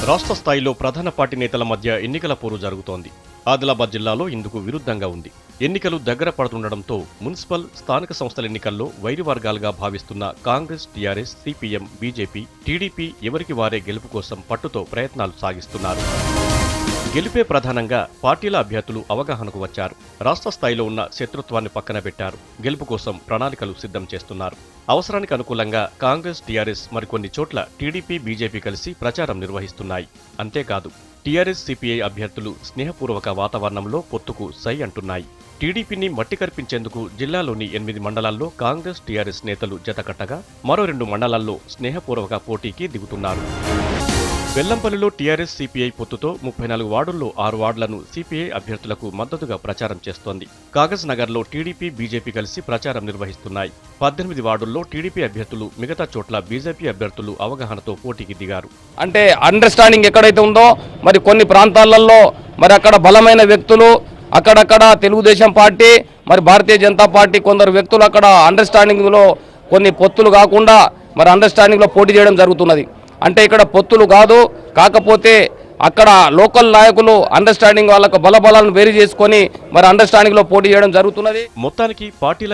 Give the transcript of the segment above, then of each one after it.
రాష్ట్ర స్థాయిలో ప్రధాన పార్టీ నేతల మధ్య ఎన్నికల పోరు జరుగుతోంది. ఆదిలాబాద్ జిల్లాలో ఇందుకు విరుద్ధంగా ఉంది. ఎన్నికలు దగ్గర పడుతుండటంతో మున్సిపల్, స్థానిక సంస్థల ఎన్నికల్లో వైరి వర్గాలుగా భావిస్తున్న Congress, TRS, CPM, BJP, TDP ఎవరికి వారే గెలుపు కోసం పట్టుతో ప్రయత్నాలు సాగిస్తున్నారు. గెలుపే ప్రధానంగా పార్టీల అభ్యర్థులు అవగాహనకు వచ్చారు. రాష్ట్ర స్థాయిలో ఉన్న శత్రుత్వాన్ని పక్కన పెట్టారు. గెలుపు కోసం ప్రణాళికలు సిద్ధం చేస్తున్నారు. అవసరానికి అనుకూలంగా కాంగ్రెస్, టీఆర్ఎస్ మరికొన్ని చోట్ల టీడీపీ, బీజేపీ కలిసి ప్రచారం నిర్వహిస్తున్నాయి. అంతేకాదు టీఆర్ఎస్, సిపిఐ అభ్యర్థులు స్నేహపూర్వక వాతావరణంలో పొత్తుకు సై అంటున్నాయి. టీడీపీని మట్టి కర్పించేందుకు జిల్లాలోని 8 మండలాల్లో కాంగ్రెస్, టీఆర్ఎస్ నేతలు జతకట్టగా మరో 2 మండలాల్లో స్నేహపూర్వక పోటీకి దిగుతున్నారు. బెల్లంపల్లిలో టీఆర్ఎస్, సిపిఐ పొత్తుతో 34 వార్డుల్లో 6 వార్డులను సిపిఐ అభ్యర్థులకు మద్దతుగా ప్రచారం చేస్తోంది. కాగజ్ నగర్లో టీడీపీ, బీజేపీ కలిసి ప్రచారం నిర్వహిస్తున్నాయి. 18 వార్డుల్లో టీడీపీ అభ్యర్థులు, మిగతా చోట్ల బీజేపీ అభ్యర్థులు అవగాహనతో పోటీకి దిగారు. అంటే అండర్స్టాండింగ్ ఎక్కడైతే ఉందో మరి కొన్ని ప్రాంతాలలో మరి అక్కడ బలమైన వ్యక్తులు, అక్కడక్కడ తెలుగుదేశం పార్టీ, మరి భారతీయ జనతా పార్టీ కొందరు వ్యక్తులు అక్కడ అండర్స్టాండింగ్లో కొన్ని పొత్తులు కాకుండా మరి అండర్స్టాండింగ్లో పోటీ చేయడం జరుగుతున్నది. అంటే ఇక్కడ పొత్తులు కాదు, కాకపోతే అక్కడ లోకల్ నాయకులు అండర్స్టాండింగ్ వాళ్ళకు బలబలాలను వేరు చేసుకొని మరి అండర్స్టాండింగ్లో పోటీ చేయడం జరుగుతున్నది. మొత్తానికి పార్టీల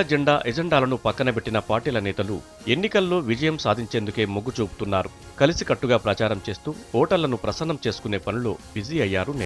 ఎజెండాలను పక్కన పెట్టిన పార్టీల నేతలు ఎన్నికల్లో విజయం సాధించేందుకే మొగ్గు చూపుతున్నారు. కలిసికట్టుగా ప్రచారం చేస్తూ ఓటర్లను ప్రసన్నం చేసుకునే పనిలో బిజీ అయ్యారు.